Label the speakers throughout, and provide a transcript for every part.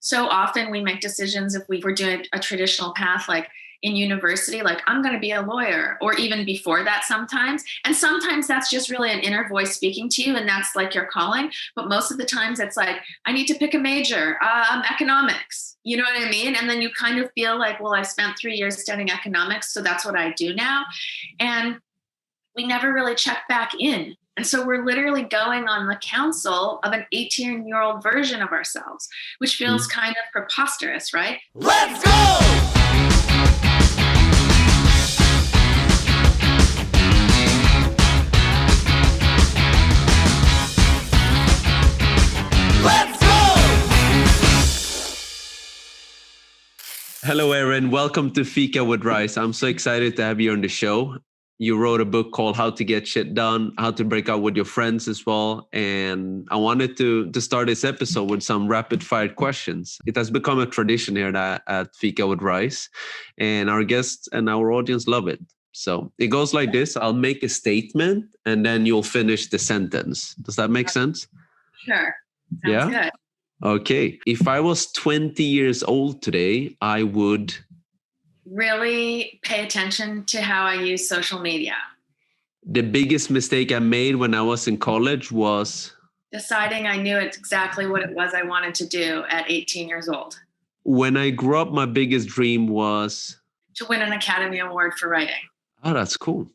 Speaker 1: so often we make decisions if we were doing a traditional path, like in university, like I'm going to be a lawyer, or even before that sometimes. And sometimes that's just really an inner voice speaking to you, and that's like your calling. But most of the times it's like, I need to pick a major, economics. You know what I mean? And then you kind of feel like, well, I spent 3 years studying economics, so that's what I do now. And we never really check back in. And so we're literally going on the counsel of an 18-year-old version of ourselves, which feels kind of preposterous, right?
Speaker 2: Let's go! Let's go!
Speaker 3: Hello, Erin. Welcome to Fika with Rice. I'm so excited to have you on the show. You wrote a book called How to Get Shit Done, How to Break Out with Your Friends as well. And I wanted to start this episode with some rapid fire questions. It has become a tradition here at Fika with Rice, and our guests and our audience love it. So it goes like this. I'll make a statement and then you'll finish the sentence. Does that make sense?
Speaker 1: Sure. Sounds good.
Speaker 3: Okay. If I was 20 years old today, I would
Speaker 1: really pay attention to how I use social media.
Speaker 3: The biggest mistake I made when I was in college was
Speaker 1: deciding I knew exactly what it was I wanted to do at 18 years old.
Speaker 3: When I grew up, my biggest dream was
Speaker 1: to win an Academy Award for writing.
Speaker 3: Oh, that's cool.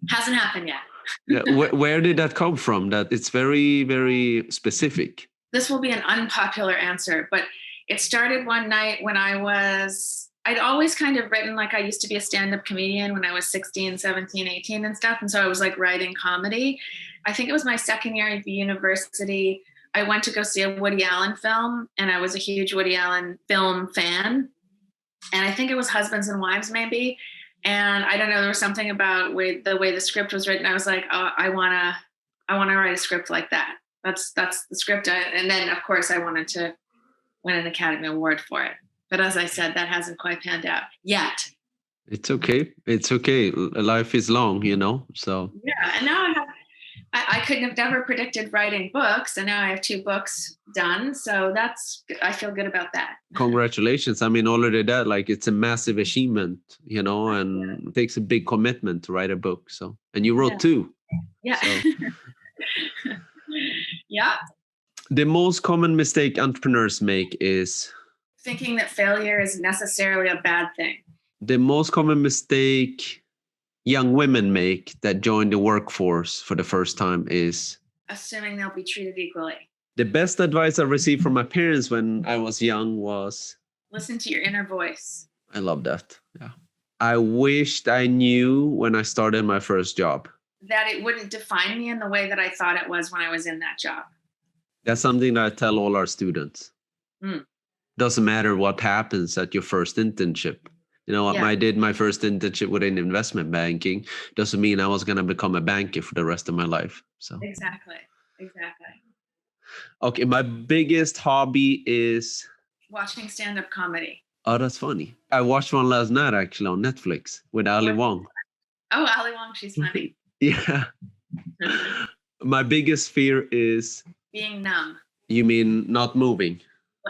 Speaker 1: Hasn't happened yet.
Speaker 3: Where did that come from? That it's very, very specific.
Speaker 1: This will be an unpopular answer, but it started one night when I'd always kind of written, like I used to be a stand-up comedian when I was 16, 17, 18 and stuff. And so I was like writing comedy. I think it was my second year at university. I went to go see a Woody Allen film, and I was a huge Woody Allen film fan. And I think it was Husbands and Wives maybe. And I don't know, there was something about the way the script was written. I was like, oh, I wanna write a script like that. That's the script. And then of course I wanted to win an Academy Award for it. But as I said, that hasn't quite panned out yet.
Speaker 3: It's okay. It's okay. Life is long, so.
Speaker 1: Yeah. And now I couldn't have never predicted writing books. And now I have 2 books done. So I feel good about that.
Speaker 3: Congratulations. I mean, already that, like, it's a massive achievement, and it takes a big commitment to write a book. So, and you wrote 2.
Speaker 1: Yeah.
Speaker 3: So.
Speaker 1: Yeah.
Speaker 3: The most common mistake entrepreneurs make is
Speaker 1: thinking that failure is necessarily a bad thing.
Speaker 3: The most common mistake young women make that join the workforce for the first time is
Speaker 1: assuming they'll be treated equally.
Speaker 3: The best advice I received from my parents when I was young was
Speaker 1: listen to your inner voice.
Speaker 3: I love that. Yeah. I wished I knew when I started my first job
Speaker 1: that it wouldn't define me in the way that I thought it was when I was in that job.
Speaker 3: That's something that I tell all our students. Doesn't matter what happens at your first internship. I did my first internship within investment banking. Doesn't mean I was going to become a banker for the rest of my life. So
Speaker 1: Exactly.
Speaker 3: Okay, my biggest hobby is
Speaker 1: watching stand-up comedy.
Speaker 3: Oh, that's funny. I watched one last night actually on Netflix with Ali Wong.
Speaker 1: Oh, Ali Wong, she's funny.
Speaker 3: Yeah. My biggest fear is
Speaker 1: being numb.
Speaker 3: You mean not moving?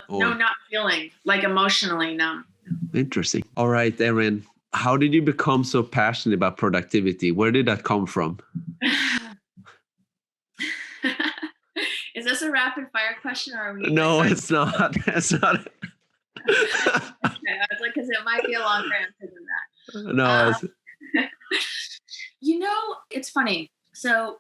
Speaker 1: No, not feeling, like emotionally numb.
Speaker 3: Interesting. All right, Erin, how did you become so passionate about productivity? Where did that come from?
Speaker 1: Is this a rapid fire question or are we?
Speaker 3: No, it's not. It's not.
Speaker 1: Okay, I was like, because it might be a longer answer than that.
Speaker 3: No.
Speaker 1: It's funny. So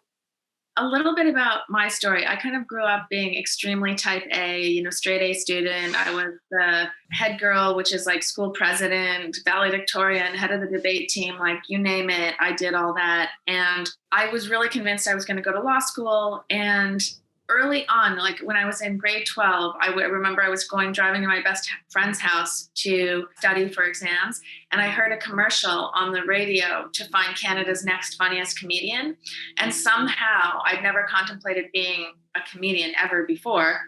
Speaker 1: a little bit about my story. I kind of grew up being extremely type A, straight A student. I was the head girl, which is like school president, valedictorian, head of the debate team, like you name it. I did all that. And I was really convinced I was going to go to law school. And early on, like when I was in grade 12, I remember I was driving to my best friend's house to study for exams. And I heard a commercial on the radio to find Canada's next funniest comedian. And somehow I'd never contemplated being a comedian ever before.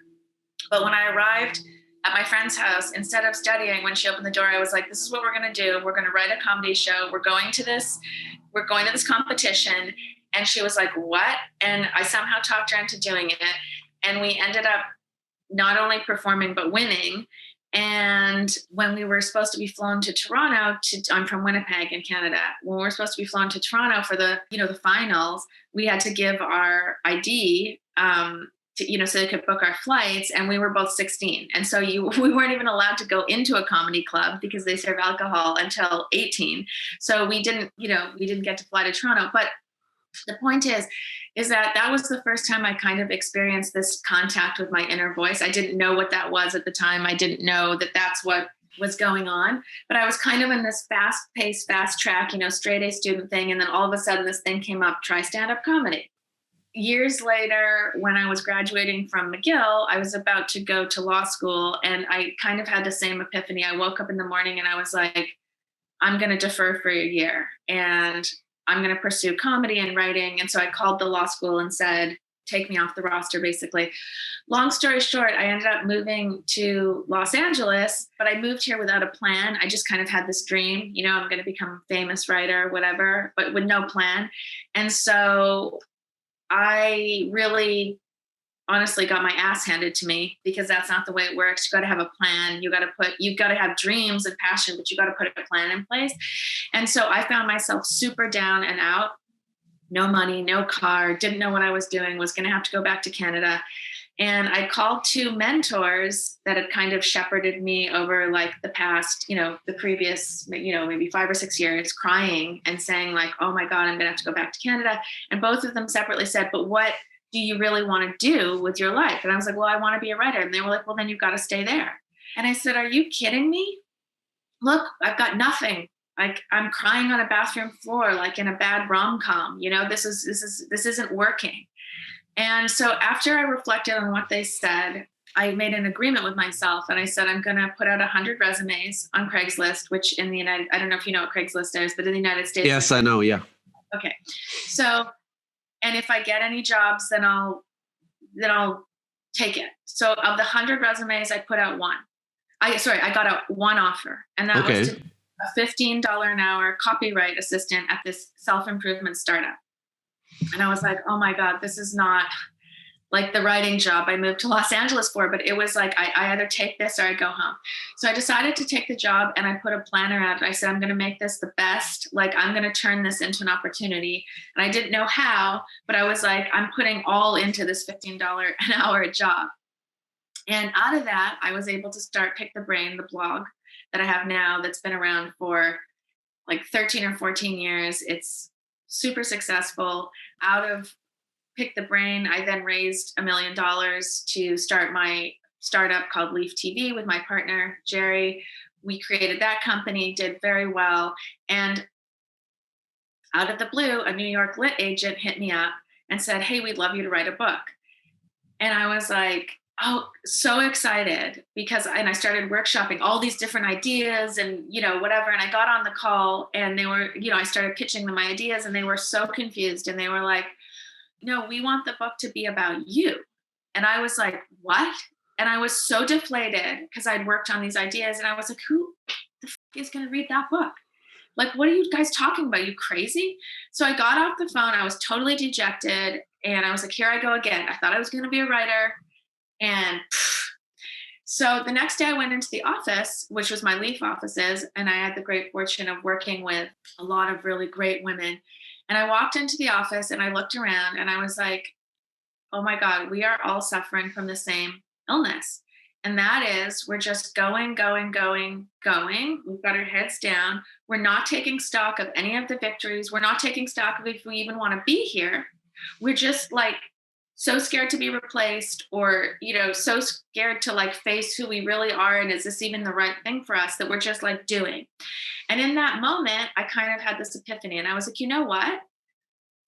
Speaker 1: But when I arrived at my friend's house, instead of studying, when she opened the door, I was like, this is what we're going to do. We're going to write a comedy show. We're going to this competition. And she was like, what? And I somehow talked her into doing it. And we ended up not only performing, but winning. And when we were supposed to be flown to Toronto, I'm from Winnipeg in Canada. When we were supposed to be flown to Toronto for the finals, we had to give our ID, so they could book our flights. And we were both 16. And so we weren't even allowed to go into a comedy club because they serve alcohol until 18. So we didn't get to fly to Toronto. But the point is that was the first time I kind of experienced this contact with my inner voice. I didn't know what that was at the time. I didn't know that that's what was going on, but I was kind of in this fast-paced, fast-track, straight A student thing. And then all of a sudden this thing came up, try stand-up comedy. Years later, when I was graduating from McGill, I was about to go to law school, and I kind of had the same epiphany. I woke up in the morning and I was like, I'm going to defer for a year, and I'm going to pursue comedy and writing. And so I called the law school and said, take me off the roster, basically. Long story short, I ended up moving to Los Angeles, but I moved here without a plan. I just kind of had this dream, I'm going to become a famous writer, whatever, but with no plan. And so I really honestly got my ass handed to me, because that's not the way it works. You got to have a plan. You've got to have dreams and passion, but you got to put a plan in place. And so I found myself super down and out, no money, no car, didn't know what I was doing, was going to have to go back to Canada. And I called two mentors that had kind of shepherded me over like the past, the previous, maybe 5 or 6 years, crying and saying like, oh my God, I'm going to have to go back to Canada. And both of them separately said, but what do you really want to do with your life? And I was like, well, I want to be a writer. And they were like, well, then you've got to stay there. And I said, are you kidding me? Look, I've got nothing. Like, I'm crying on a bathroom floor, like in a bad rom-com, this isn't working. And so after I reflected on what they said, I made an agreement with myself, and I said, I'm going to put out 100 resumes on Craigslist, which I don't know if you know what Craigslist is, but in the United States.
Speaker 3: Yes, I know. Yeah.
Speaker 1: Okay. So, and if I get any jobs, then I'll take it. So of the 100 resumes, I put out one. I got out one offer, and that was to a $15 an hour copyright assistant at this self-improvement startup. And I was like, oh my God, this is not like the writing job I moved to Los Angeles for, but it was like, I either take this or I go home. So I decided to take the job, and I put a planner out. I said, I'm going to make this the best. Like, I'm going to turn this into an opportunity. And I didn't know how, but I was like, I'm putting all into this $15 an hour job. And out of that, I was able to start Pick the Brain, the blog that I have now, that's been around for like 13 or 14 years. It's super successful. Out of Pick the Brain, I then raised $1 million to start my startup called Leaf TV with my partner, Jerry. We created that company, did very well. And out of the blue, a New York lit agent hit me up and said, hey, we'd love you to write a book. And I was like, oh, so excited, and I started workshopping all these different ideas and, whatever. And I got on the call, and they were, I started pitching them my ideas, and they were so confused. And they were like, no, we want the book to be about you. And I was like, what? And I was so deflated because I'd worked on these ideas, and I was like, who the is going to read that book? Like, what are you guys talking about? You crazy? So I got off the phone. I was totally dejected. And I was like, here I go again. I thought I was going to be a writer. And so the next day I went into the office, which was my Leaf offices, and I had the great fortune of working with a lot of really great women. And I walked into the office, and I looked around, and I was like, oh my God, we are all suffering from the same illness. And that is, we're just going. We've got our heads down. We're not taking stock of any of the victories. We're not taking stock of if we even want to be here. We're just like so scared to be replaced, or, so scared to like face who we really are. And is this even the right thing for us, that we're just like doing? And in that moment, I kind of had this epiphany, and I was like, you know what?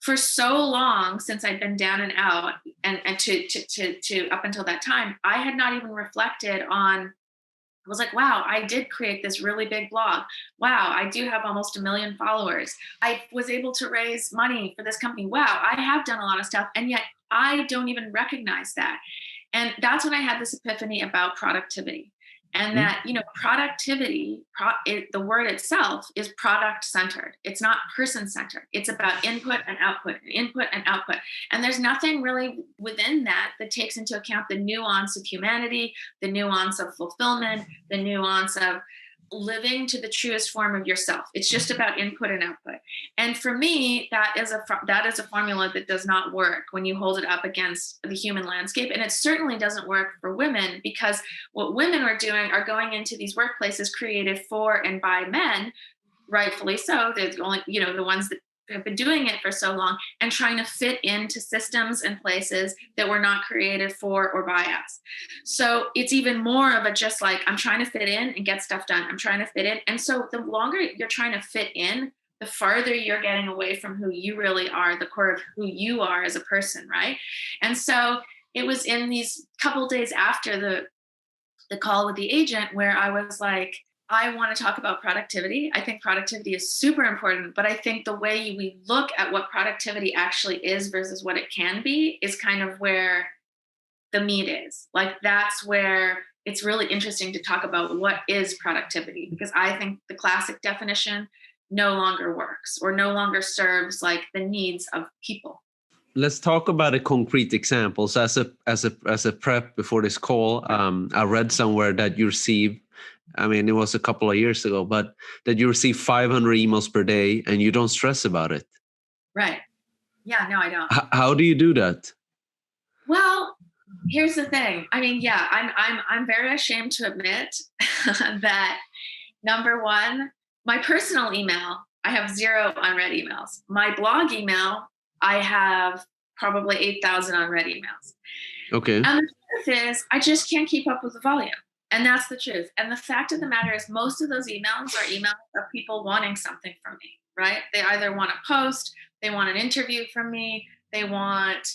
Speaker 1: For so long since I'd been down and out, and to up until that time, I had not even reflected on, I was like, wow, I did create this really big blog. Wow, I do have almost 1 million followers. I was able to raise money for this company. Wow, I have done a lot of stuff. And yet I don't even recognize that. And that's when I had this epiphany about productivity. And that, productivity, the word itself is product centered. It's not person centered. It's about input and output and input and output. And there's nothing really within that takes into account the nuance of humanity, the nuance of fulfillment, the nuance of living to the truest form of yourself. It's just about input and output. And for me, that is a formula that does not work when you hold it up against the human landscape. And it certainly doesn't work for women, because what women are doing are going into these workplaces created for and by men, rightfully so. They're the only, the ones that have been doing it for so long, and trying to fit into systems and places that were not created for or by us. So it's even more of a just like, I'm trying to fit in and get stuff done. I'm trying to fit in. And so the longer you're trying to fit in, the farther you're getting away from who you really are, the core of who you are as a person, right? And so it was in these couple days after the call with the agent where I was like, I want to talk about productivity. I think productivity is super important, but I think the way we look at what productivity actually is versus what it can be is kind of where the meat is. Like, that's where it's really interesting to talk about what is productivity, because I think the classic definition no longer works or no longer serves like the needs of people.
Speaker 3: Let's talk about a concrete example. So as a prep before this call, I read somewhere that you receive, I mean, it was a couple of years ago, but that you receive 500 emails per day and you don't stress about it.
Speaker 1: Right. Yeah, no, I don't.
Speaker 3: How do you do that?
Speaker 1: Well, here's the thing. I mean, yeah, I'm very ashamed to admit that, number one, my personal email, I have 0 unread emails. My blog email, I have probably 8,000 unread emails.
Speaker 3: Okay.
Speaker 1: And the truth is, I just can't keep up with the volume. And that's the truth. And the fact of the matter is, most of those emails are emails of people wanting something from me, right? They either want a post, they want an interview from me, they want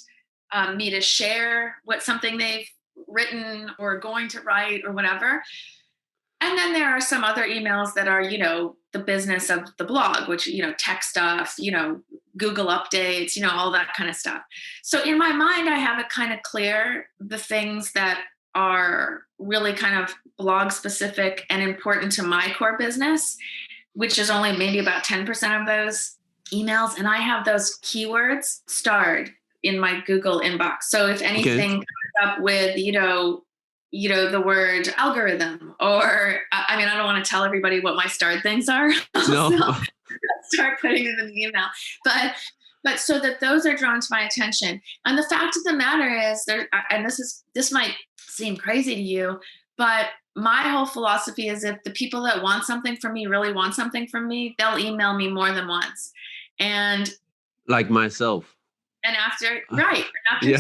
Speaker 1: me to share something they've written or going to write or whatever. And then there are some other emails that are, the business of the blog, which, tech stuff, Google updates, all that kind of stuff. So in my mind, I have it kind of clear, the things that are really kind of blog specific and important to my core business, which is only maybe about 10% of those emails. And I have those keywords starred in my Google inbox. So if anything comes up with, the word algorithm, or, I mean, I don't want to tell everybody what my starred things are.
Speaker 3: No.
Speaker 1: So start putting it in the email. But so that those are drawn to my attention. And the fact of the matter is, and this might seem crazy to you, but my whole philosophy is, if the people that want something from me really want something from me, they'll email me more than once. And
Speaker 3: like myself.
Speaker 1: And after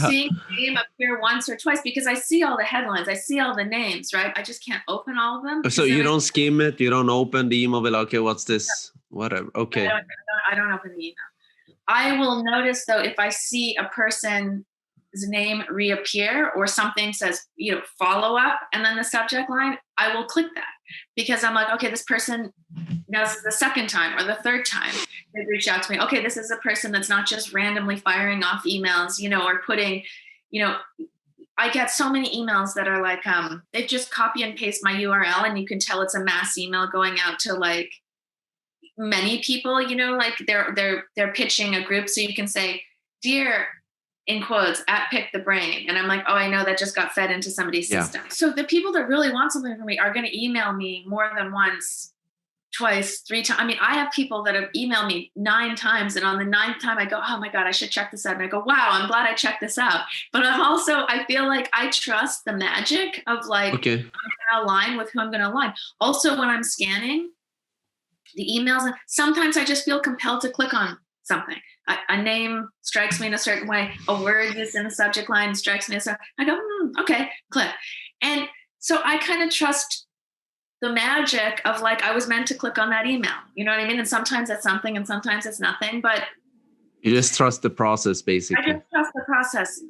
Speaker 1: seeing the name appear once or twice, because I see all the headlines, I see all the names, right? I just can't open all of them.
Speaker 3: So you don't skim it, you don't open the email, like, okay, what's this? Whatever. Okay.
Speaker 1: I don't open the email. I will notice, though, if I see a person's name reappear or something says, follow up, and then the subject line, I will click that, because I'm like, okay, this person, now this is the second time or the third time they reach out to me. Okay, this is a person that's not just randomly firing off emails, or putting, I get so many emails that are like, they just copy and paste my URL, and you can tell it's a mass email going out to like many people, like they're pitching a group. So you can say, dear, in quotes, at Pick the Brain. And I'm like, oh, I know that just got fed into somebody's system. So the people that really want something from me are going to email me more than once, twice, 3 times. I mean, I have people that have emailed me 9 times. And on the 9th time, I go, oh my God, I should check this out. And I go, wow, I'm glad I checked this out. But I feel like I trust the magic of like, okay, I'm going to align with who I'm going to align. Also, when I'm scanning the emails, sometimes I just feel compelled to click on something. A name strikes me in a certain way. A word that's in the subject line strikes me as a. I go, okay, click. And so I kind of trust the magic of like, I was meant to click on that email. You know what I mean? And sometimes it's something and sometimes it's nothing. But
Speaker 3: you just trust the process, basically.
Speaker 1: I just trust the process.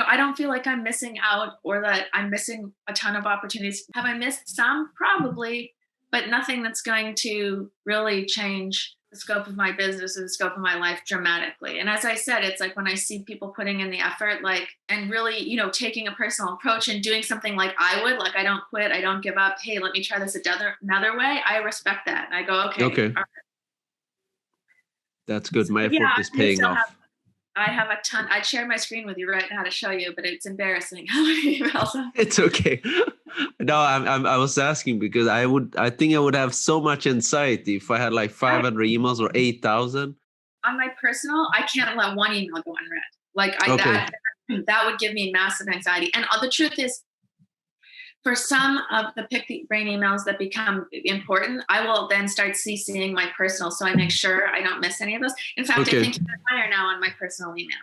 Speaker 1: I don't feel like I'm missing out or that I'm missing a ton of opportunities. Have I missed some? Probably, but nothing that's going to really change the scope of my business or the scope of my life dramatically. And as I said, it's like when I see people putting in the effort, like, and really, taking a personal approach and doing something like I would, like, I don't quit, I don't give up. Hey, let me try this another way. I respect that. And I go, okay.
Speaker 3: Okay.
Speaker 1: All right.
Speaker 3: That's good. My effort
Speaker 1: Yeah,
Speaker 3: is paying off.
Speaker 1: I have a ton. I'd share my screen with you right now to show you, but it's embarrassing how many emails I have.
Speaker 3: It's okay. No, I was asking because I think I would have so much anxiety if I had like 500 emails or 8,000.
Speaker 1: On my personal, I can't let one email go unread. Like that would give me massive anxiety. And the truth is, for some of the pick the brain emails that become important, I will then start CCing my personal, so I make sure I don't miss any of those. In fact,
Speaker 3: Okay.
Speaker 1: I think you're higher now on my personal email,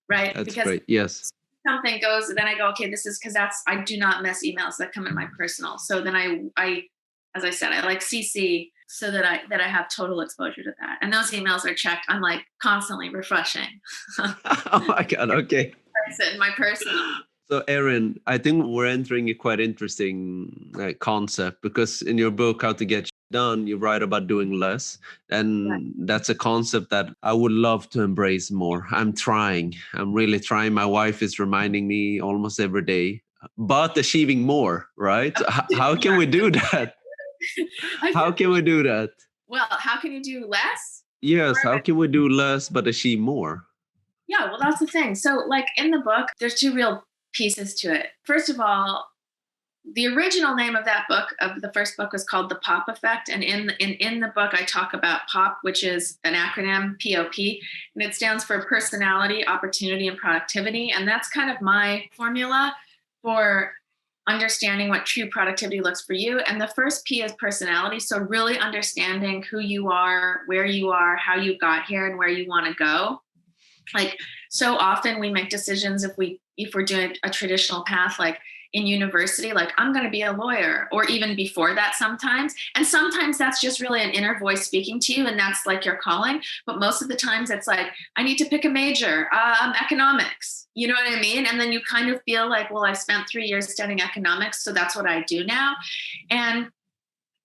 Speaker 1: right?
Speaker 3: That's
Speaker 1: because
Speaker 3: great. Yes.
Speaker 1: something goes, then I go, okay, this is because I do not miss emails that come in my personal. So then I, as I said, I like CC so that I have total exposure to that. And those emails are checked. I'm like constantly refreshing.
Speaker 3: Oh my God. Okay.
Speaker 1: My personal.
Speaker 3: So, Erin, I think we're entering a quite interesting concept because in your book, How to Get Shit Done, you write about doing less. And that's a concept that I would love to embrace more. I'm trying. I'm really trying. My wife is reminding me almost every day, but achieving more, right? How can we do that? How can we do that?
Speaker 1: Well, how can you do less?
Speaker 3: Yes, how can we do less but achieve more?
Speaker 1: Yeah, well, that's the thing. So, like in the book, there's two real pieces to it. First of all, the original name of that book, of the first book, was called The POP Effect. And in the book, I talk about POP, which is an acronym, POP, and it stands for personality, opportunity, and productivity. And that's kind of my formula for understanding what true productivity looks for you. And the first P is personality. So really understanding who you are, where you are, how you got here, and where you want to go. Like, so often we make decisions if we're doing a traditional path, like in university, like I'm going to be a lawyer, or even before that sometimes. And sometimes that's just really an inner voice speaking to you, and that's like your calling. But most of the times it's like, I need to pick a major, economics. You know what I mean? And then you kind of feel like, well, I spent 3 years studying economics, so that's what I do now. And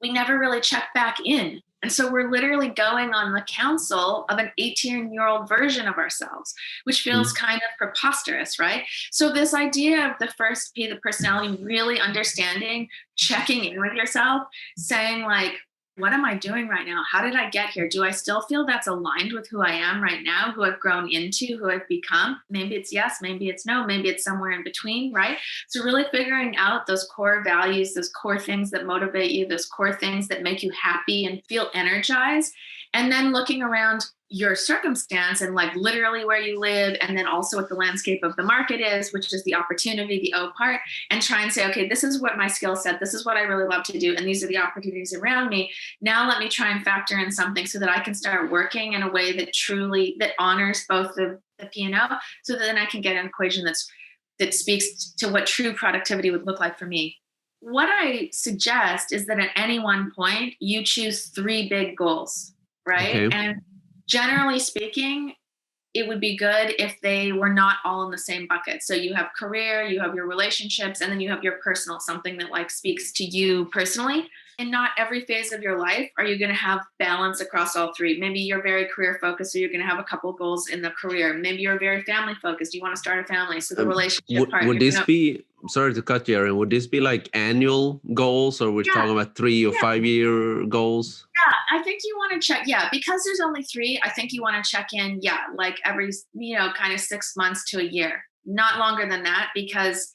Speaker 1: we never really check back in. And so we're literally going on the counsel of an 18-year-old version of ourselves, which feels kind of preposterous, right? So this idea of the first P, the personality, really understanding, checking in with yourself, saying like, what am I doing right now? How did I get here? Do I still feel that's aligned with who I am right now, who I've grown into, who I've become? Maybe it's yes, maybe it's no, maybe it's somewhere in between, right? So really figuring out those core values, those core things that motivate you, those core things that make you happy and feel energized. And then looking around your circumstance and like literally where you live, and then also what the landscape of the market is, which is the opportunity, the O part, and try and say, okay, this is what my skill set, this is what I really love to do, and these are the opportunities around me. Now let me try and factor in something so that I can start working in a way that honors both the P and O, so that then I can get an equation that speaks to what true productivity would look like for me. What I suggest is that at any one point, you choose 3 big goals. Right.
Speaker 3: Okay.
Speaker 1: And generally speaking, it would be good if they were not all in the same bucket. So you have career, you have your relationships, and then you have your personal, something that like speaks to you personally. And not every phase of your life are you going to have balance across all 3. Maybe you're very career focused, so you're going to have a couple goals in the career. Maybe you're very family focused. You want to start a family, so the relationship part.
Speaker 3: Would this be, sorry to cut you, Erin, would this be like annual goals, or we're talking about 3 or 5 year goals?
Speaker 1: Yeah, I think you want to check. Yeah, because there's only 3, I think you want to check in. Yeah, like every, kind of 6 months to a year, not longer than that, because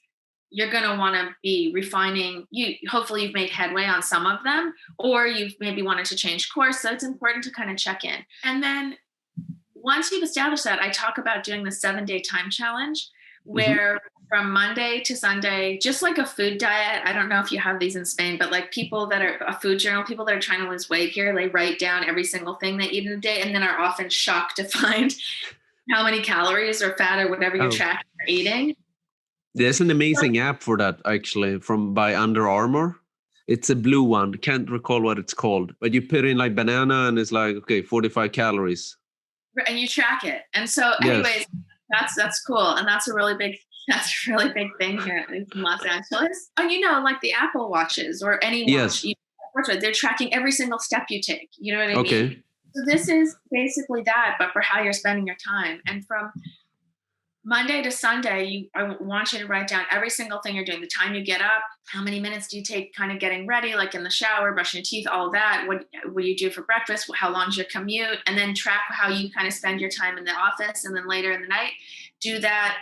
Speaker 1: you're going to want to be refining. Hopefully you've made headway on some of them, or you've maybe wanted to change course. So it's important to kind of check in. And then once you've established that, I talk about doing the 7-day time challenge, where from Monday to Sunday, just like a food diet. I don't know if you have these in Spain, but like people that are a food journal, people that are trying to lose weight here, they write down every single thing they eat in a day, and then are often shocked to find how many calories or fat or whatever you're tracking or eating.
Speaker 3: There's an amazing app for that, actually, by Under Armour. It's a blue one. Can't recall what it's called. But you put in like banana and it's like, okay, 45 calories.
Speaker 1: And you track it. And so anyways, that's cool. And that's a really big thing here in Los Angeles. And like the Apple Watches or any watch, they're tracking every single step you take. You know what I mean? So this is basically that, but for how you're spending your time. And from Monday to Sunday, I want you to write down every single thing you're doing, the time you get up, how many minutes do you take kind of getting ready, like in the shower, brushing your teeth, all of that. What do you do for breakfast? How long's your commute? And then track how you kind of spend your time in the office. And then later in the night, do that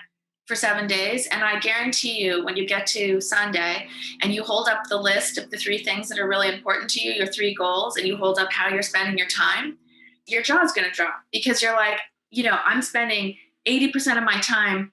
Speaker 1: for 7 days. And I guarantee you, when you get to Sunday and you hold up the list of the 3 things that are really important to you, your 3 goals, and you hold up how you're spending your time, your jaw's going to drop, because you're like, I'm spending 80% of my time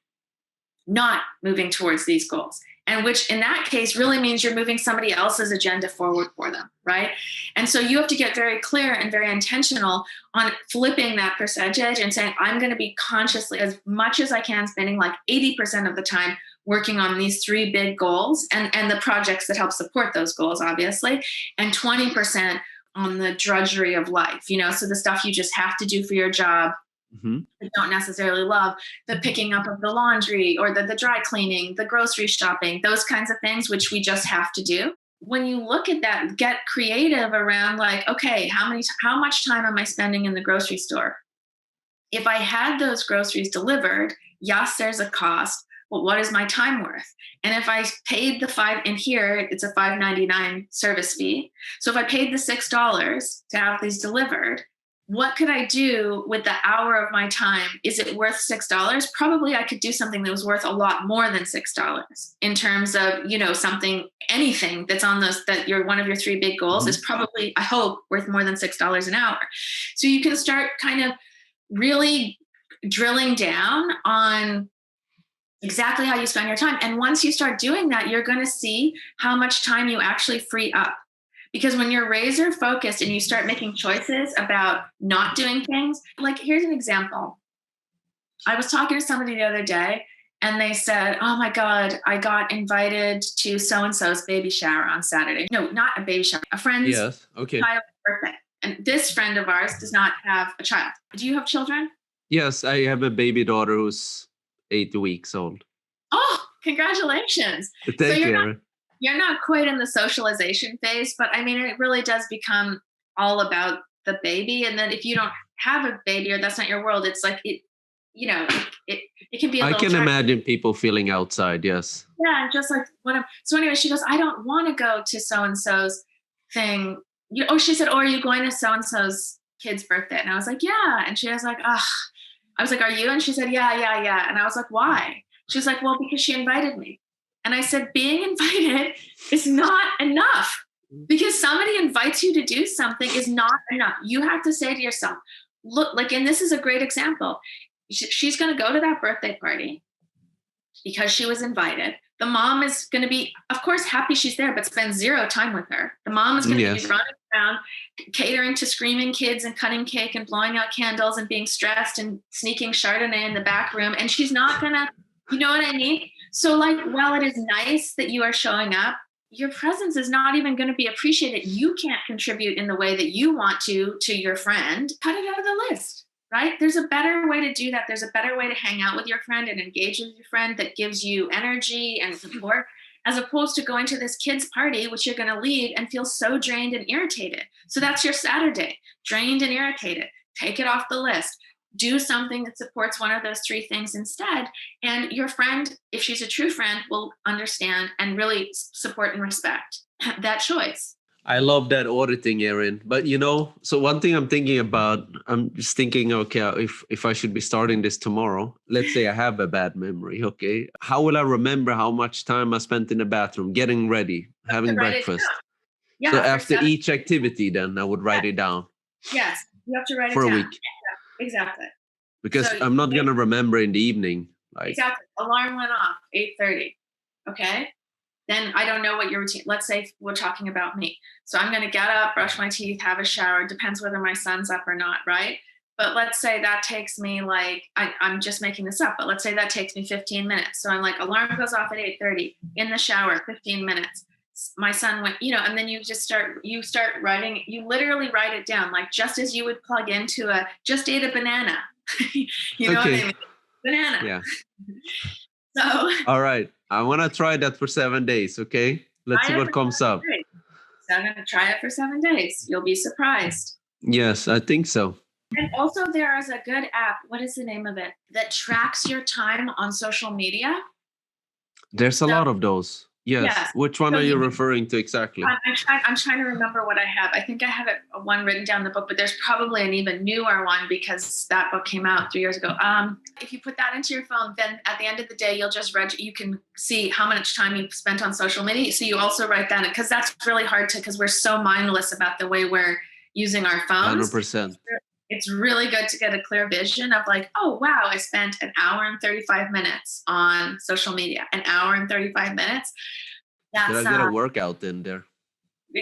Speaker 1: not moving towards these goals. And which in that case really means you're moving somebody else's agenda forward for them, right? And so you have to get very clear and very intentional on flipping that percentage and saying, I'm going to be consciously, as much as I can, spending like 80% of the time working on these 3 big goals and the projects that help support those goals, obviously, and 20% on the drudgery of life, so the stuff you just have to do for your job, that don't necessarily love, the picking up of the laundry or the dry cleaning, the grocery shopping, those kinds of things, which we just have to do. When you look at that, get creative around like, okay, how much time am I spending in the grocery store? If I had those groceries delivered, yes, there's a cost, but what is my time worth? And if I paid the in here, it's a $5.99 service fee. So if I paid the $6 to have these delivered, what could I do with the hour of my time? Is it worth $6? Probably I could do something that was worth a lot more than $6 in terms of, anything that's on that one of your 3 big goals is probably, I hope, worth more than $6 an hour. So you can start kind of really drilling down on exactly how you spend your time. And once you start doing that, you're going to see how much time you actually free up. Because when you're razor focused and you start making choices about not doing things, like here's an example. I was talking to somebody the other day and they said, oh my God, I got invited to so-and-so's baby shower on Saturday. No, not a baby shower, a friend's child's birthday. And this friend of ours does not have a child. Do you have children?
Speaker 3: Yes, I have a baby daughter who's 8 weeks old.
Speaker 1: Oh, congratulations.
Speaker 3: Thank you.
Speaker 1: You're not quite in the socialization phase, but I mean, it really does become all about the baby. And then if you don't have a baby or that's not your world, it's like, it can be a little.
Speaker 3: I can imagine people feeling outside. Yes.
Speaker 1: Yeah. And just like, so anyway, she goes, I don't want to go to so-and-so's thing. She said, are you going to so-and-so's kid's birthday? And I was like, yeah. And she was like, I was like, are you? And she said, yeah. And I was like, why? She was like, well, because she invited me. And I said, being invited is not enough, because somebody invites you to do something is not enough. You have to say to yourself, look, like, and this is a great example. She's going to go to that birthday party because she was invited. The mom is going to be, of course, happy she's there, but spend 0 time with her. The mom is going to be running around, catering to screaming kids and cutting cake and blowing out candles and being stressed and sneaking Chardonnay in the back room. And she's not going to, you know what I mean? So like, while it is nice that you are showing up, your presence is not even going to be appreciated. You can't contribute in the way that you want to your friend. Cut it out of the list, right? There's a better way to do that. There's a better way to hang out with your friend and engage with your friend that gives you energy and support, as opposed to going to this kid's party, which you're going to leave and feel so drained and irritated. So that's your Saturday, drained and irritated. Take it off the list. Do something that supports one of those 3 things instead. And your friend, if she's a true friend, will understand and really support and respect that choice.
Speaker 3: I love that auditing, Erin. But so one thing I'm thinking about, I'm just thinking, okay, if I should be starting this tomorrow, let's say I have a bad memory, okay, how will I remember how much time I spent in the bathroom, getting ready, having breakfast? Yeah, so after each activity, then I would write it down.
Speaker 1: Yes, you have to write it
Speaker 3: down. For a week.
Speaker 1: Exactly.
Speaker 3: Because I'm not going to remember in the evening.
Speaker 1: Exactly. Alarm went off, 8:30. Okay. Then I don't know what your routine, let's say we're talking about me. So I'm going to get up, brush my teeth, have a shower. Depends whether my son's up or not, right? But let's say that takes me I'm just making this up, but let's say that takes me 15 minutes. So I'm like, alarm goes off at 8:30, in the shower, 15 minutes. My son went, and then you start writing, you literally write it down, like just as you would plug into just ate a banana, what I mean? Banana.
Speaker 3: Yeah.
Speaker 1: So.
Speaker 3: All right. I want to try that for 7 days. Okay. Let's see what comes up.
Speaker 1: So I'm going to try it for 7 days. You'll be surprised.
Speaker 3: Yes, I think so.
Speaker 1: And also there is a good app, what is the name of it, that tracks your time on social media.
Speaker 3: There's a
Speaker 1: So
Speaker 3: lot of those. Yes.
Speaker 1: yes.
Speaker 3: Which one
Speaker 1: So
Speaker 3: are you
Speaker 1: you
Speaker 3: referring to exactly?
Speaker 1: I'm trying to remember what I have. I think I have it one written down in the book, but there's probably an even newer one because that book came out 3 years ago. If you put that into your phone, then at the end of the day, you'll just you can see how much time you've spent on social media. So you also write that, because that's really hard because we're so mindless about the way we're using our phones.
Speaker 3: 100%.
Speaker 1: It's really good to get a clear vision of like, oh, wow, I spent an hour and 35 minutes on social media, an hour and 35 minutes.
Speaker 3: Did I
Speaker 1: That's
Speaker 3: get a workout in there?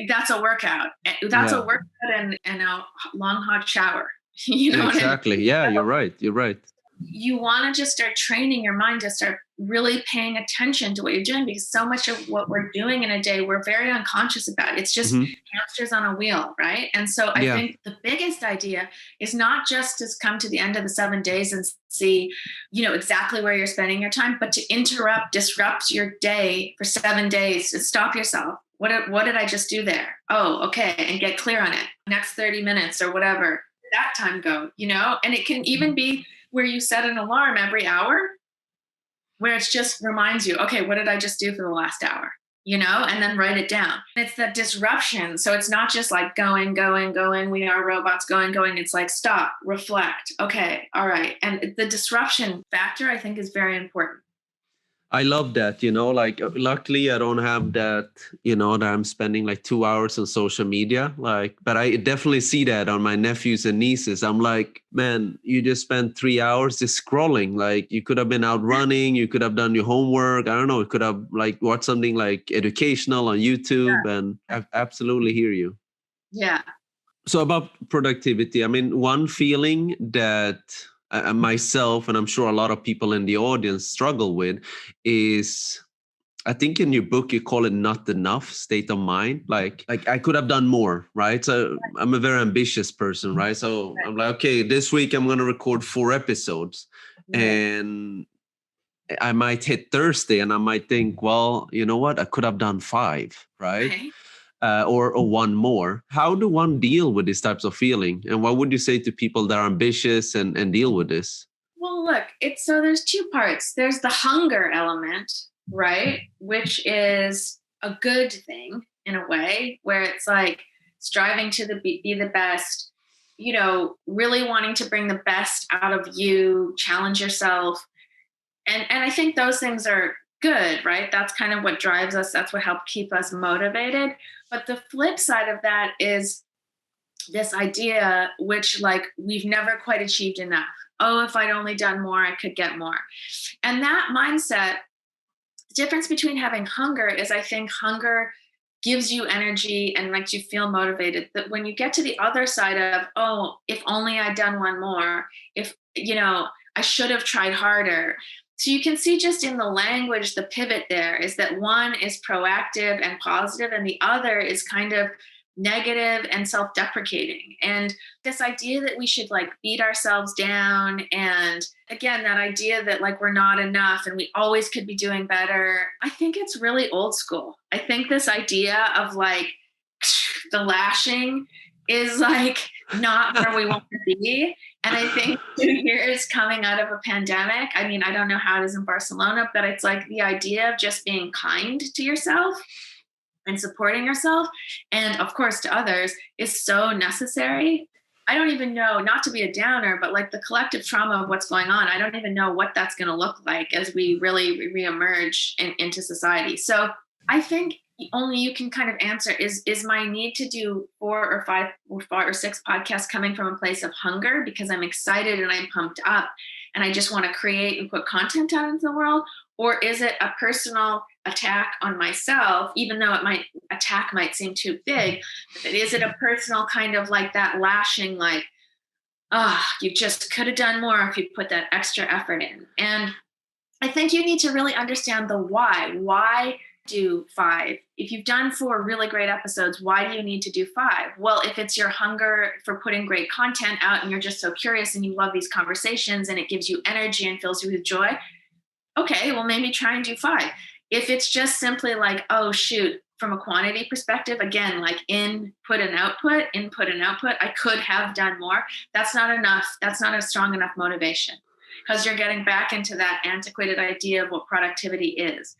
Speaker 1: that's a workout. That's a
Speaker 3: Yeah.
Speaker 1: workout and a long hot shower. You know
Speaker 3: Exactly.
Speaker 1: what I mean?
Speaker 3: Yeah,
Speaker 1: So
Speaker 3: you're right. You're right.
Speaker 1: you want to just start training your mind to start really paying attention to what you're doing, because so much of what we're doing in a day we're very unconscious about. It's just
Speaker 3: Hmm.
Speaker 1: hamsters on a wheel, right? And so I
Speaker 3: Yeah.
Speaker 1: think the biggest idea is not just to come to the end of the 7 days and see, exactly where you're spending your time, but to disrupt your day for 7 days and stop yourself. What did I just do there? Oh, okay. And get clear on it. Next 30 minutes or whatever, that time go, and it can even be where you set an alarm every hour, where it just reminds you, okay, what did I just do for the last hour? And then write it down. It's the disruption. So it's not just like going, going, going. We are robots going, going. It's like stop, reflect. Okay, all right. And the disruption factor, I think, is very important.
Speaker 3: I love that, like luckily I don't have that, that I'm spending like 2 hours on social media, but I definitely see that on my nephews and nieces. I'm like, man, you just spent 3 hours just scrolling. Like you could have been out running, you could have done your homework. I don't know, you could have like watched something like educational on YouTube, and I absolutely hear you.
Speaker 1: Yeah.
Speaker 3: So about productivity, I mean, one feeling that myself, and I'm sure a lot of people in the audience struggle with, is I think in your book you call it not enough state of mind. Like I could have done more, right? So I'm a very ambitious person, right? So I'm like, okay, this week I'm going to record 4 episodes, and I might hit Thursday and I might think, well, you know what? I could have done 5, right? Or one more. How do one deal with these types of feeling? And what would you say to people that are ambitious and deal with this?
Speaker 1: Well, look, so there's 2 parts. There's the hunger element, right? Which is a good thing in a way, where it's like striving to be the best, really wanting to bring the best out of you, challenge yourself. And I think those things are good, right? That's kind of what drives us. That's what helps keep us motivated. But the flip side of that is this idea, which like we've never quite achieved enough. Oh, if I'd only done more, I could get more. And that mindset, the difference between having hunger is, I think hunger gives you energy and makes you feel motivated. That when you get to the other side of, oh, if only I'd done one more, if, I should have tried harder. So you can see just in the language, the pivot there is that one is proactive and positive, and the other is kind of negative and self-deprecating. And this idea that we should like beat ourselves down, and again, that idea that like we're not enough and we always could be doing better, I think it's really old school. I think this idea of like the lashing is like not where we want to be. And I think 2 years coming out of a pandemic, I mean, I don't know how it is in Barcelona, but it's like the idea of just being kind to yourself and supporting yourself, and of course to others, is so necessary. I don't even know, not to be a downer, but like the collective trauma of what's going on, I don't even know what that's going to look like as we really reemerge into society. So I think only you can kind of answer is my need to do 4 or 5 or 6 podcasts coming from a place of hunger because I'm excited and I'm pumped up and I just want to create and put content out into the world? Or is it a personal attack on myself, even though attack might seem too big? But is it a personal kind of like that lashing, like, you just could have done more if you put that extra effort in? And I think you need to really understand the why. Why do 5? If you've done 4 really great episodes, why do you need to do 5? Well, if it's your hunger for putting great content out and you're just so curious and you love these conversations and it gives you energy and fills you with joy, okay, well, maybe try and do 5. If it's just simply like, oh, shoot, from a quantity perspective, again, like input and output, I could have done more. That's not enough. That's not a strong enough motivation, because you're getting back into that antiquated idea of what productivity is.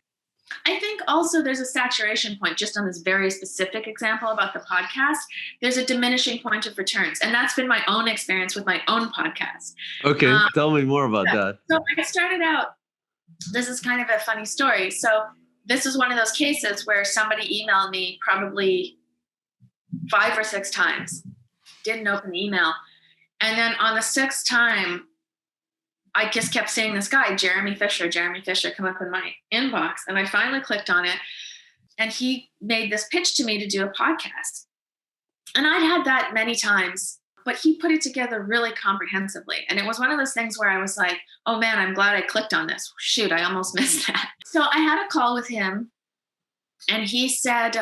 Speaker 1: I think also there's a saturation point, just on this very specific example about the podcast. There's a diminishing point of returns. And that's been my own experience with my own podcast.
Speaker 3: Okay, tell me more about that.
Speaker 1: So I started out, this is kind of a funny story. So this is one of those cases where somebody emailed me probably 5 or 6 times, didn't open the email. And then on the 6th time, I just kept seeing this guy, Jeremy Fisher, come up in my inbox. And I finally clicked on it. And he made this pitch to me to do a podcast. And I'd had that many times, but he put it together really comprehensively. And it was one of those things where I was like, oh man, I'm glad I clicked on this. Shoot, I almost missed that. So I had a call with him, and he said,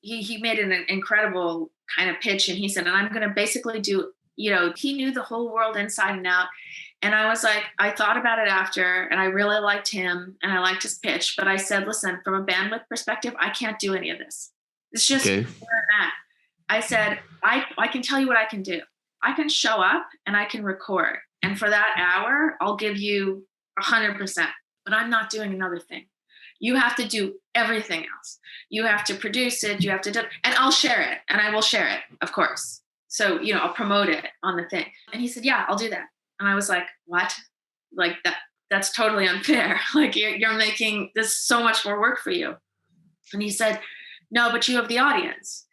Speaker 1: he made an incredible kind of pitch. And he said, and I'm going to basically do, he knew the whole world inside and out. And I was like, I thought about it after, and I really liked him and I liked his pitch. But I said, listen, from a bandwidth perspective, I can't do any of this. It's just where I'm at. I said, I can tell you what I can do. I can show up and I can record. And for that hour, I'll give you 100%. But I'm not doing another thing. You have to do everything else. You have to produce it. You have to do, and I'll share it. And I will share it, of course. So, I'll promote it on the thing. And he said, yeah, I'll do that. And I was like, what? Like that's totally unfair. Like you're making this so much more work for you. And he said, no, but you have the audience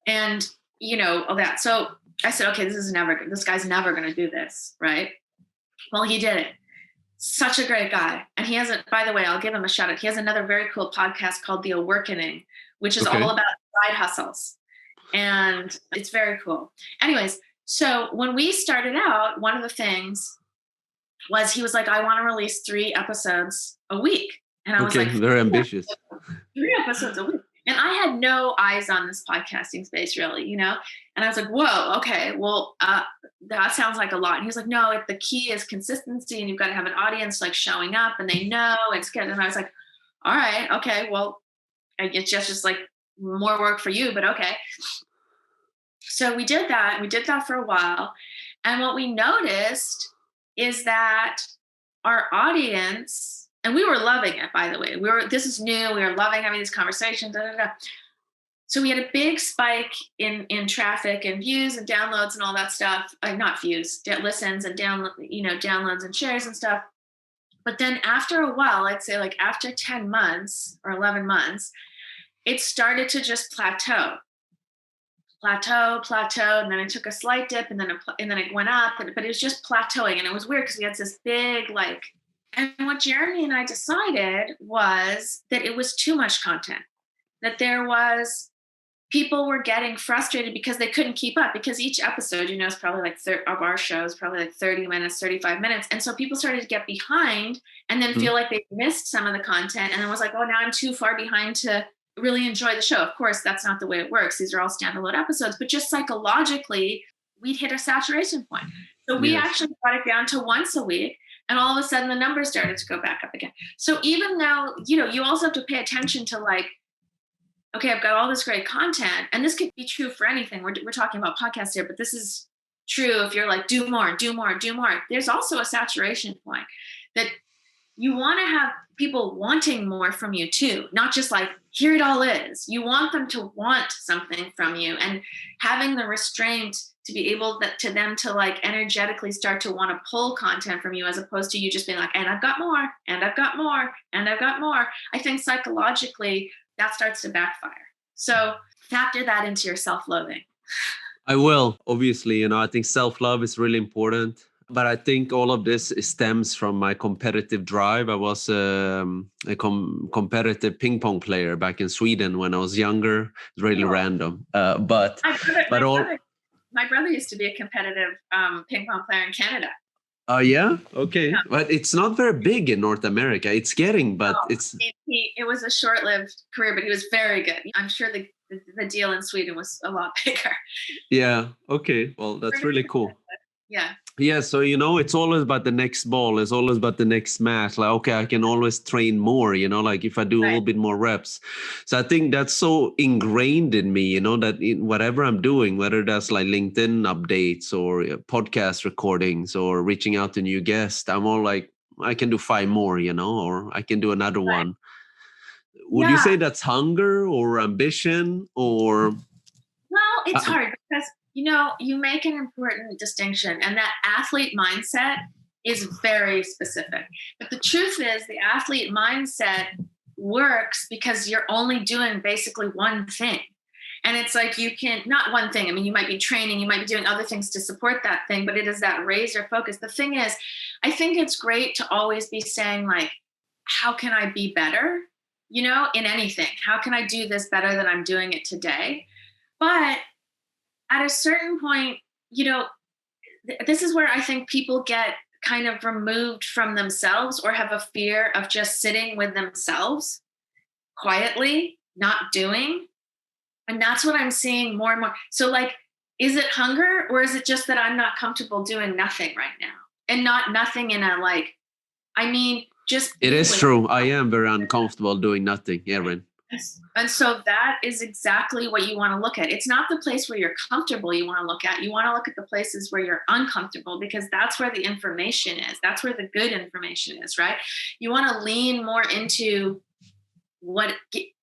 Speaker 1: and all that. So I said, okay, this guy's never going to do this. Right. Well, he did it. Such a great guy. And he has by the way, I'll give him a shout out. He has another very cool podcast called The Awakening, which is all about side hustles. And it's very cool. Anyways, so when we started out, one of the things was he was like, I want to release 3 episodes a week. And I was like,
Speaker 3: very ambitious.
Speaker 1: 3 episodes a week. And I had no eyes on this podcasting space really, And I was like, whoa, okay, well, that sounds like a lot. And he was like, no, the key is consistency, and you've got to have an audience like showing up and they know it's good. And I was like, all right, okay, well, it's just like more work for you, but okay. So we did that. We did that for a while. And what we noticed is that our audience, and we were loving it, by the way. This is new. We were loving having these conversations. So we had a big spike in traffic and views and downloads and all that stuff. Not views, listens and downloads and shares and stuff. But then after a while, I'd say like after 10 months or 11 months, it started to just plateau, and then it took a slight dip, and then it went up, but it was just plateauing. And it was weird because we had this big and what Jeremy and I decided was that it was too much content, that people were getting frustrated because they couldn't keep up, because each episode, is probably like of our show is probably like 30 minutes, 35 minutes. And so people started to get behind and then feel like they missed some of the content. And then was like, oh, now I'm too far behind to really enjoy the show. Of course, that's not the way it works. These are all standalone episodes, but just psychologically, we'd hit a saturation point. So we actually brought it down to once a week, and all of a sudden the numbers started to go back up again. So even now, you also have to pay attention to okay, I've got all this great content, and this could be true for anything. We're talking about podcasts here, but this is true if you're like, do more. There's also a saturation point that you want to have people wanting more from you too, not just like, here it all is. You want them to want something from you, and having the restraint to be able to them to like energetically start to want to pull content from you, as opposed to you just being like, and I've got more, and I've got more, and I've got more. I think psychologically that starts to backfire. So factor that into your self-loathing.
Speaker 3: I will, obviously, I think self-love is really important. But I think all of this stems from my competitive drive. I was a competitive ping pong player back in Sweden when I was younger. It's really random. My
Speaker 1: brother used to be a competitive ping pong player in Canada.
Speaker 3: Oh, yeah? Okay. Yeah. But it's not very big in North America. It's getting, but
Speaker 1: it was a short-lived career, but he was very good. I'm sure the deal in Sweden was a lot bigger.
Speaker 3: Yeah. Okay. Well, that's really cool.
Speaker 1: Yeah.
Speaker 3: Yeah, so it's always about the next ball. It's always about the next match. Like, okay, I can always train more, like if I do a
Speaker 1: Right.
Speaker 3: little bit more reps. So I think that's so ingrained in me, that in whatever I'm doing, whether that's like LinkedIn updates or podcast recordings or reaching out to new guests, I'm all like, I can do 5 more, or I can do another
Speaker 1: Right.
Speaker 3: one. Would you
Speaker 1: Yeah.
Speaker 3: say that's hunger or ambition or?
Speaker 1: Well, it's hard because, you make an important distinction, and that athlete mindset is very specific. But the truth is, the athlete mindset works because you're only doing basically one thing. And it's like you can, not one thing. I mean, you might be training, you might be doing other things to support that thing, but it is that razor focus. The thing is, I think it's great to always be saying, like, how can I be better? In anything. How can I do this better than I'm doing it today? But at a certain point, this is where I think people get kind of removed from themselves or have a fear of just sitting with themselves quietly, not doing. And that's what I'm seeing more and more. So, like, is it hunger, or is it just that I'm not comfortable doing nothing right now? And not nothing in a like, I mean, just.
Speaker 3: It is true. I am very uncomfortable doing nothing, Erin.
Speaker 1: And so that is exactly what you want to look at. It's not the place where you're comfortable you want to look at. You want to look at the places where you're uncomfortable, because that's where the information is. That's where the good information is, right? You want to lean more into what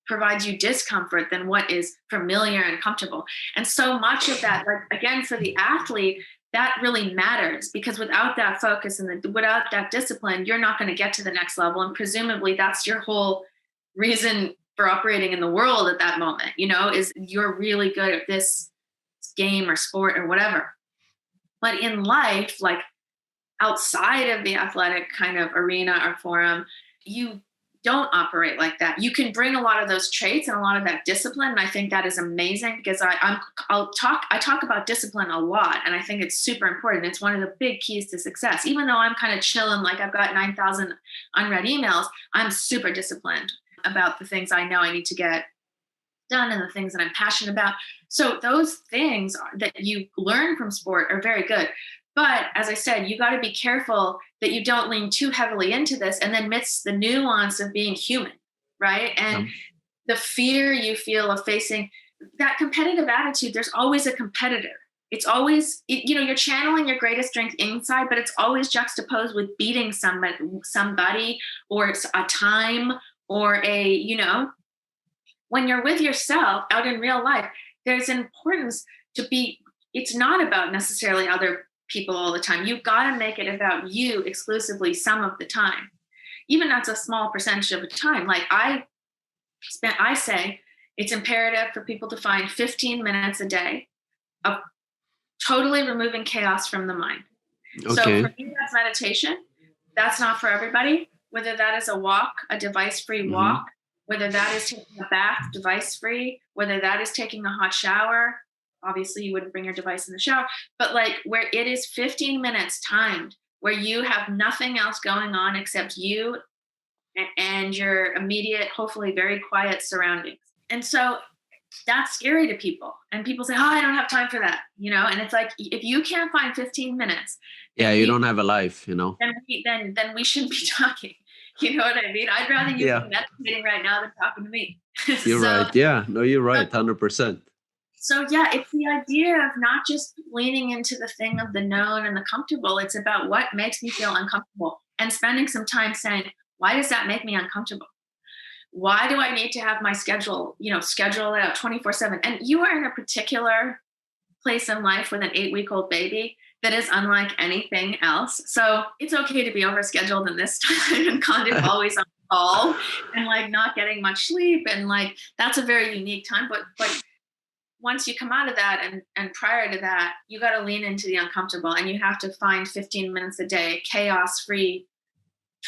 Speaker 1: provides you discomfort than what is familiar and comfortable. And so much of that, like, again, for the athlete, that really matters, because without that focus and without that discipline, you're not going to get to the next level. And presumably that's your whole reason for operating in the world at that moment, is you're really good at this game or sport or whatever. But in life, like outside of the athletic kind of arena or forum, you don't operate like that. You can bring a lot of those traits and a lot of that discipline. And I think that is amazing, because I talk about discipline a lot. And I think it's super important. It's one of the big keys to success. Even though I'm kind of chilling, like I've got 9,000 unread emails, I'm super disciplined about the things I know I need to get done and the things that I'm passionate about. So those things that you learn from sport are very good. But as I said, you got to be careful that you don't lean too heavily into this and then miss the nuance of being human, right? And the fear you feel of facing that competitive attitude. There's always a competitor. It's always, you're channeling your greatest strength inside, but it's always juxtaposed with beating somebody or a time or when you're with yourself out in real life, there's an importance to be, it's not about necessarily other people all the time. You've got to make it about you exclusively some of the time. Even that's a small percentage of the time. Like I say it's imperative for people to find 15 minutes a day of totally removing chaos from the mind. Okay. So for me, that's meditation. That's not for everybody. Whether that is a walk, a device-free walk, whether that is taking a bath, device-free, whether that is taking a hot shower. Obviously, you wouldn't bring your device in the shower, but like where it is 15 minutes timed, where you have nothing else going on except you and your immediate, hopefully very quiet surroundings. And so that's scary to people. And people say, oh, I don't have time for that, and it's like, if you can't find 15 minutes.
Speaker 3: Yeah, you don't have a life,
Speaker 1: Then we shouldn't be talking. You know what I mean? I'd rather you be meditating right now than talking to me.
Speaker 3: You're right. Yeah, no, you're right. 100%.
Speaker 1: So yeah, it's the idea of not just leaning into the thing of the known and the comfortable. It's about what makes me feel uncomfortable and spending some time saying, why does that make me uncomfortable? Why do I need to have my schedule, schedule it out 24/7? And you are in a particular place in life with an 8-week-old baby that is unlike anything else. So it's okay to be overscheduled in this time and kind of always on call and like not getting much sleep. And like, that's a very unique time. But once you come out of that and prior to that, you got to lean into the uncomfortable, and you have to find 15 minutes a day, chaos-free,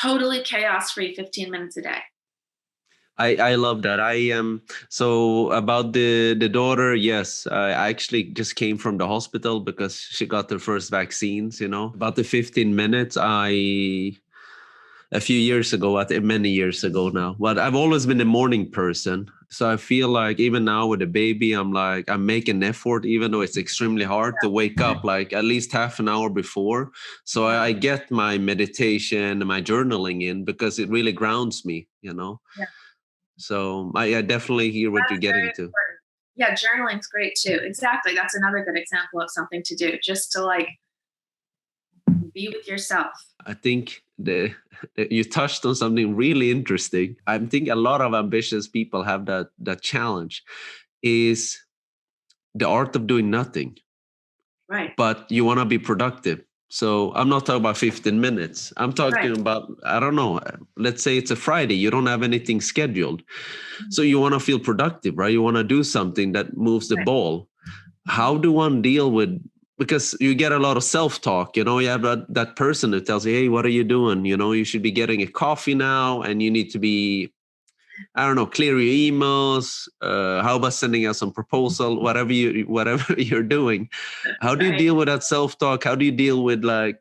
Speaker 1: totally chaos-free 15 minutes a day.
Speaker 3: I love that. So about the daughter, yes, I actually just came from the hospital because she got her first vaccines, About the 15 minutes, a few years ago, many years ago now, but I've always been a morning person. So I feel like even now with the baby, I'm like, I make an effort, even though it's extremely hard to wake up like at least half an hour before. So I get my meditation and my journaling in because it really grounds me, you know?
Speaker 1: Yeah.
Speaker 3: So I definitely hear what you're
Speaker 1: That's very
Speaker 3: getting to.
Speaker 1: important. Yeah, journaling's great too. Exactly. That's another good example of something to do, just to like be with yourself.
Speaker 3: I think you touched on something really interesting. I think a lot of ambitious people have that challenge is the art of doing nothing,
Speaker 1: Right.
Speaker 3: but you want to be productive. So I'm not talking about 15 minutes. I'm talking
Speaker 1: Right.
Speaker 3: about, I don't know, let's say it's a Friday, you don't have anything scheduled.
Speaker 1: Mm-hmm.
Speaker 3: So you want to feel productive, right? You want to do something that moves the
Speaker 1: Right.
Speaker 3: ball. How do one deal with, because you get a lot of self-talk, you know, you have that person that tells you, hey, what are you doing? You know, you should be getting a coffee now and you need to be, I don't know, clear your emails. How about sending us some proposal, whatever you're doing? How do you
Speaker 1: Right.
Speaker 3: deal with that self-talk? How do you deal with like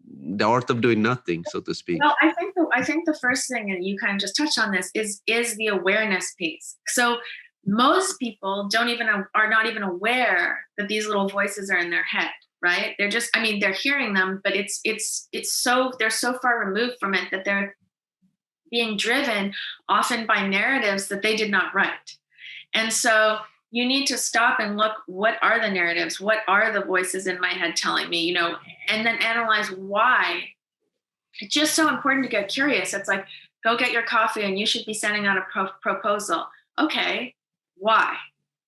Speaker 3: the art of doing nothing, so to speak?
Speaker 1: Well, I think the first thing, and you kind of just touched on this, is the awareness piece. So most people are not even aware that these little voices are in their head, right? They're just, I mean, they're hearing them, but they're so far removed from it that they're being driven often by narratives that they did not write. And so you need to stop and look, what are the narratives? What are the voices in my head telling me, and then analyze why. It's just so important to get curious. It's like, go get your coffee and you should be sending out a proposal. Okay, why?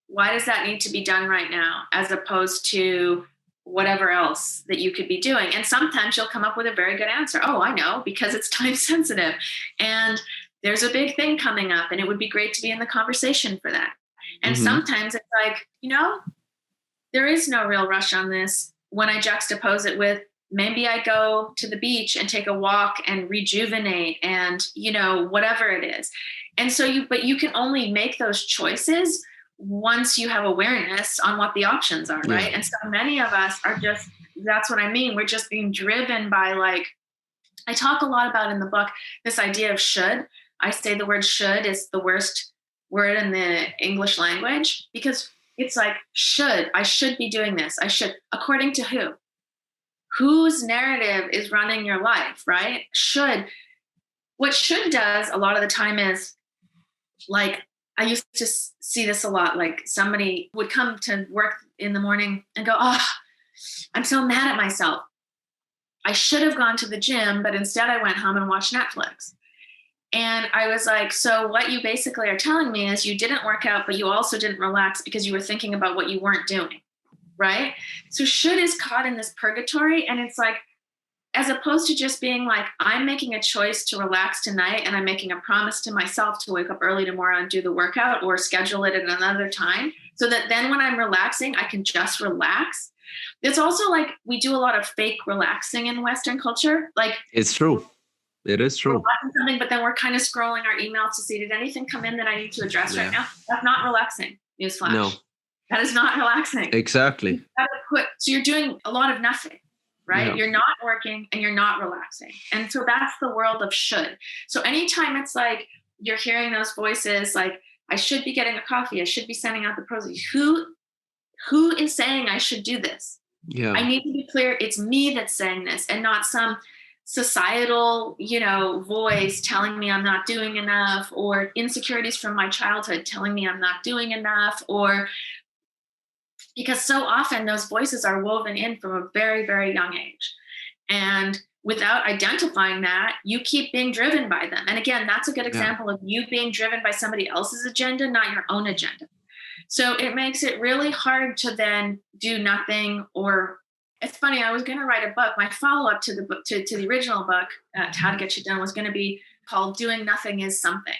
Speaker 1: Why does that need to be done right now, as opposed to whatever else that you could be doing? And sometimes you'll come up with a very good answer. Oh, I know, because it's time sensitive. And there's a big thing coming up and it would be great to be in the conversation for that. And sometimes it's like, there is no real rush on this, when I juxtapose it with, maybe I go to the beach and take a walk and rejuvenate and, whatever it is. And so you can only make those choices once you have awareness on what the options are, right?
Speaker 3: Yeah.
Speaker 1: And so many of us are just, that's what I mean. We're just being driven by, like, I talk a lot about in the book, this idea of should. I say the word should is the worst word in the English language, because it's like, I should be doing this. I should, according to who? Whose narrative is running your life, right? What should does a lot of the time is, like, I used to see this a lot. Like, somebody would come to work in the morning and go, oh, I'm so mad at myself. I should have gone to the gym, but instead I went home and watched Netflix. And I was like, so what you basically are telling me is you didn't work out, but you also didn't relax because you were thinking about what you weren't doing. Right? So should is caught in this purgatory. And it's like, as opposed to just being like, I'm making a choice to relax tonight and I'm making a promise to myself to wake up early tomorrow and do the workout or schedule it at another time, so that then when I'm relaxing, I can just relax. It's also like, we do a lot of fake relaxing in Western culture. Like,
Speaker 3: it's true. It is true.
Speaker 1: We're watching something, but then we're kind of scrolling our emails to see, did anything come in that I need to address right now? That's not relaxing. Newsflash.
Speaker 3: No.
Speaker 1: That is not relaxing.
Speaker 3: Exactly.
Speaker 1: So you're doing a lot of nothing, right?
Speaker 3: Yeah.
Speaker 1: You're not working and you're not relaxing. And so that's the world of should. So anytime it's like you're hearing those voices, like, I should be getting a coffee, I should be sending out the pros. Who is saying I should do this?
Speaker 3: Yeah.
Speaker 1: I need to be clear. It's me that's saying this, and not some societal, voice telling me I'm not doing enough, or insecurities from my childhood telling me I'm not doing enough, or because so often those voices are woven in from a very, very young age. And without identifying that, you keep being driven by them. And again, that's a good example of you being driven by somebody else's agenda, not your own agenda. So it makes it really hard to then do nothing. Or it's funny, I was going to write a book. My follow-up to the book, to the original book, How to Get Shit Done, was going to be called Doing Nothing is Something.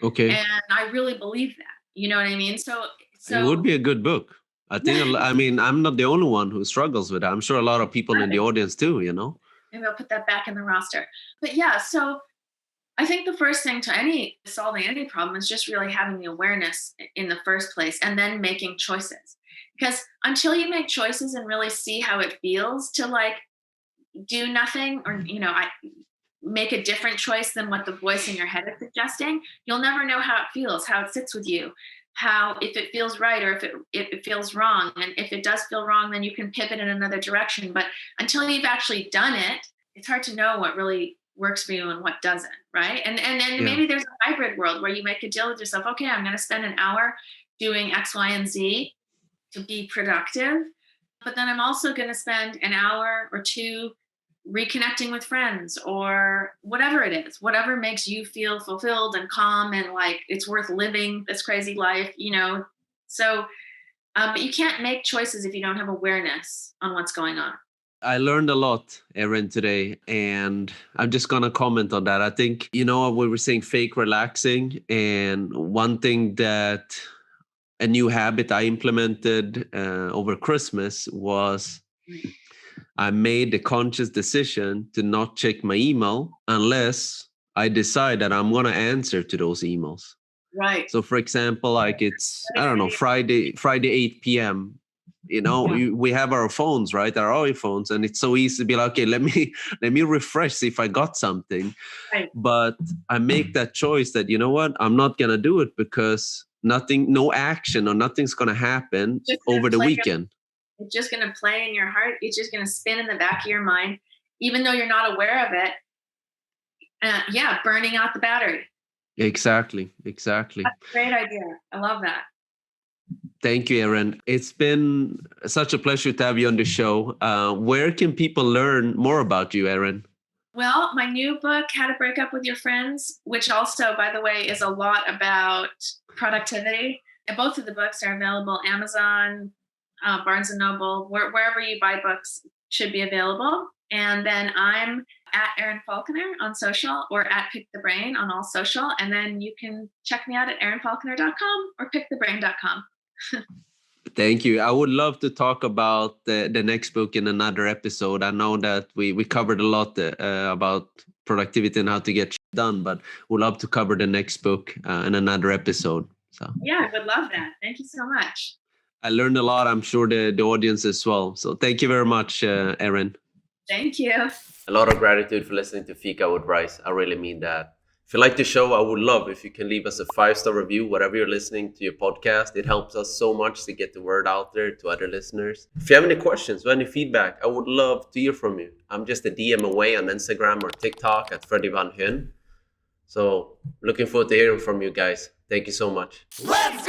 Speaker 3: Okay.
Speaker 1: And I really believe that. You know what I mean? So
Speaker 3: it would be a good book. I think, I mean, I'm not the only one who struggles with it. I'm sure a lot of people in the audience too,
Speaker 1: Maybe I'll put that back in the roster. But yeah, so I think the first thing to solving any problem is just really having the awareness in the first place, and then making choices. Because until you make choices and really see how it feels to, like, do nothing, or, make a different choice than what the voice in your head is suggesting, you'll never know how it feels, how it sits with you, how if it feels right or if it feels wrong. And if it does feel wrong, then you can pivot in another direction. But until you've actually done it, it's hard to know what really works for you and what doesn't, right? And then
Speaker 3: Yeah.
Speaker 1: maybe there's a hybrid world where you make a deal with yourself. Okay, I'm going to spend an hour doing X, Y, and Z to be productive, but then I'm also going to spend an hour or two reconnecting with friends or whatever it is, whatever makes you feel fulfilled and calm and like it's worth living this crazy life, So, but you can't make choices if you don't have awareness on what's going on.
Speaker 3: I learned a lot, Erin, today, and I'm just going to comment on that. I think, we were saying fake relaxing, and one thing that a new habit I implemented over Christmas was I made the conscious decision to not check my email unless I decide that I'm going to answer to those emails.
Speaker 1: Right.
Speaker 3: So, for example, like it's, I don't know, Friday 8 p.m., we have our phones, right? Our iPhones, and it's so easy to be like, okay, let me refresh, see if I got something.
Speaker 1: Right.
Speaker 3: But I make that choice that, you know what, I'm not going to do it because no action or nothing's going to happen over the weekend.
Speaker 1: It's just going to play in your heart. It's just going to spin in the back of your mind, even though you're not aware of it. Burning out the battery.
Speaker 3: Exactly.
Speaker 1: That's a great idea. I love that.
Speaker 3: Thank you, Erin. It's been such a pleasure to have you on the show. Where can people learn more about you, Erin?
Speaker 1: Well, my new book, How to Break Up with Your Friends, which also, by the way, is a lot about productivity. And both of the books are available Amazon, Barnes & Noble, wherever you buy books should be available. And then I'm at Erin Falconer on social or at Pick the Brain on all social. And then you can check me out at erinfalconer.com or pickthebrain.com.
Speaker 3: Thank you. I would love to talk about the next book in another episode. I know that we covered a lot about productivity and how to get done, but we'd love to cover the next book in another episode. So
Speaker 1: yeah, I would love that. Thank you so much.
Speaker 3: I learned a lot. I'm sure the audience as well. So thank you very much, Erin.
Speaker 1: Thank you.
Speaker 3: A lot of gratitude for listening to Fika with Rice. I really mean that. If you like the show, I would love if you can leave us a 5-star review, whatever you're listening to your podcast. It helps us so much to get the word out there to other listeners. If you have any questions or any feedback, I would love to hear from you. I'm just a DM away on Instagram or TikTok at Freddy Van Hun. So looking forward to hearing from you guys. Thank you so much.
Speaker 2: Let's go!